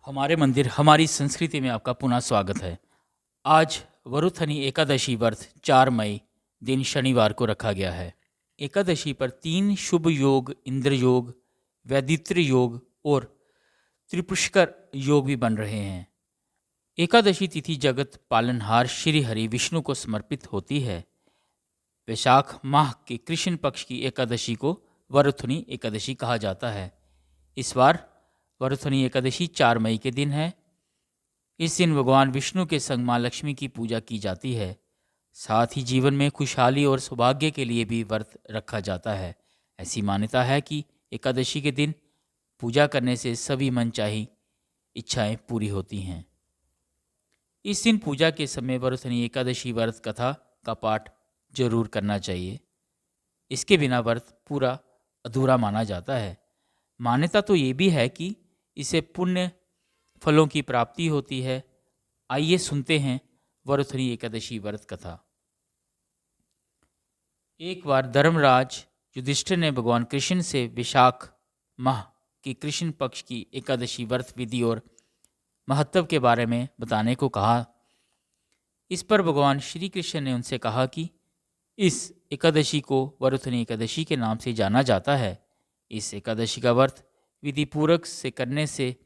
हमारे मंदिर हमारी संस्कृति में आपका पुनः स्वागत है। आज वरुथनी एकादशी व्रत 4 मई दिन शनिवार को रखा गया है। एकादशी पर 3 शुभ योग, इंद्र योग, वैदित्र योग और त्रिपुष्कर योग भी बन रहे हैं। एकादशी तिथि जगत पालनहार श्री हरि विष्णु को समर्पित होती है। वैशाख माह के कृष्ण पक्ष की एकादशी को वरुथनी एकादशी कहा जाता है। इस बार वरुथनी एकादशी 4 मई के दिन है। इस दिन भगवान विष्णु के संग माँ लक्ष्मी की पूजा की जाती है। साथ ही जीवन में खुशहाली और सौभाग्य के लिए भी व्रत रखा जाता है। ऐसी मान्यता है कि एकादशी के दिन पूजा करने से सभी मनचाही इच्छाएं पूरी होती हैं। इस दिन पूजा के समय वरुथनी एकादशी व्रत कथा का पाठ जरूर करना चाहिए। इसके बिना व्रत पूरा अधूरा माना जाता है। मान्यता तो ये भी है कि इससे पुण्य फलों की प्राप्ति होती है। आइए सुनते हैं वरुथनी एकादशी व्रत कथा। एक बार धर्मराज युधिष्ठिर ने भगवान कृष्ण से विशाख माह की कृष्ण पक्ष की एकादशी व्रत विधि और महत्व के बारे में बताने को कहा। इस पर भगवान श्री कृष्ण ने उनसे कहा कि इस एकादशी को वरुथनी एकादशी के नाम से जाना जाता है। इस एकादशी का व्रत विधि पूर्वक से करने से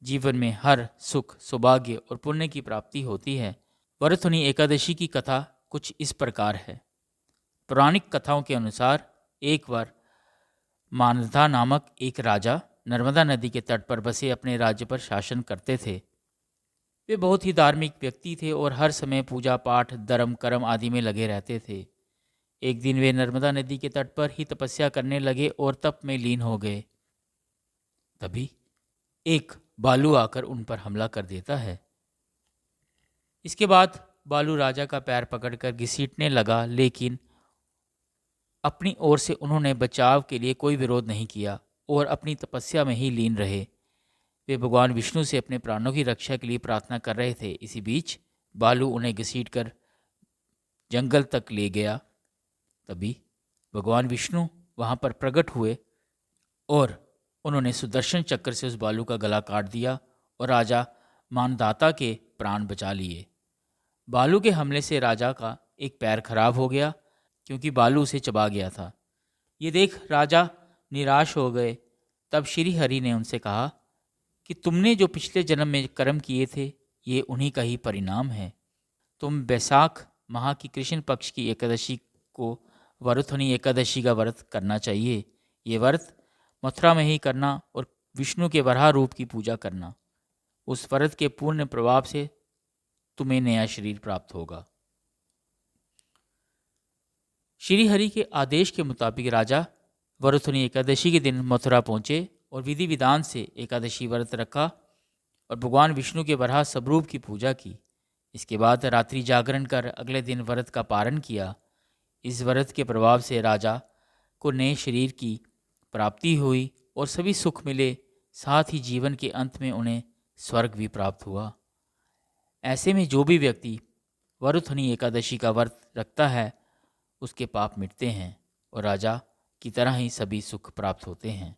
जीवन में हर सुख, सौभाग्य और पुण्य की प्राप्ति होती है। वरुथनी एकादशी की कथा कुछ इस प्रकार है। पौराणिक कथाओं के अनुसार एक बार मानधा नामक एक राजा नर्मदा नदी के तट पर बसे अपने राज्य पर शासन करते थे। वे बहुत ही धार्मिक व्यक्ति थे और हर समय पूजा पाठ, धर्म कर्म आदि में लगे रहते थे। एक दिन वे नर्मदा नदी के तट पर ही तपस्या करने लगे और तप में लीन हो गए। तभी एक बालू आकर उन पर हमला कर देता है। इसके बाद बालू राजा का पैर पकड़कर घसीटने लगा, लेकिन अपनी ओर से उन्होंने बचाव के लिए कोई विरोध नहीं किया और अपनी तपस्या में ही लीन रहे। वे भगवान विष्णु से अपने प्राणों की रक्षा के लिए प्रार्थना कर रहे थे। इसी बीच बालू उन्हें घसीटकर जंगल तक ले गया। तभी भगवान विष्णु वहां पर प्रकट हुए और उन्होंने सुदर्शन चक्र से उस बालू का गला काट दिया और राजा मानधाता के प्राण बचा लिए। बालू के हमले से राजा का एक पैर खराब हो गया, क्योंकि बालू उसे चबा गया था। ये देख राजा निराश हो गए। तब श्री हरि ने उनसे कहा कि तुमने जो पिछले जन्म में कर्म किए थे, ये उन्हीं का ही परिणाम है। तुम वैशाख माह की कृष्ण पक्ष की एकादशी को वरुथनी एकादशी का व्रत करना चाहिए। ये व्रत मथुरा में ही करना और विष्णु के वराह रूप की पूजा करना। उस व्रत के पूर्ण प्रभाव से तुम्हें नया शरीर प्राप्त होगा। श्री हरि के आदेश के मुताबिक राजा वरुथनी एकादशी के दिन मथुरा पहुंचे और विधि विधान से एकादशी व्रत रखा और भगवान विष्णु के वराह स्वरूप की पूजा की। इसके बाद रात्रि जागरण कर अगले दिन व्रत का पारण किया। इस व्रत के प्रभाव से राजा को नए शरीर की प्राप्ति हुई और सभी सुख मिले। साथ ही जीवन के अंत में उन्हें स्वर्ग भी प्राप्त हुआ। ऐसे में जो भी व्यक्ति वरुथनी एकादशी का व्रत रखता है, उसके पाप मिटते हैं और राजा की तरह ही सभी सुख प्राप्त होते हैं।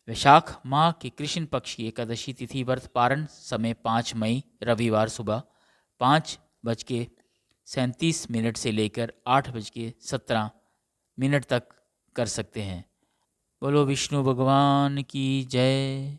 वैशाख माह के कृष्ण पक्ष की एकादशी तिथि व्रत पारण समय 5 मई रविवार सुबह 5:37 से लेकर 8:17 तक कर सकते हैं। बोलो विष्णु भगवान की जय।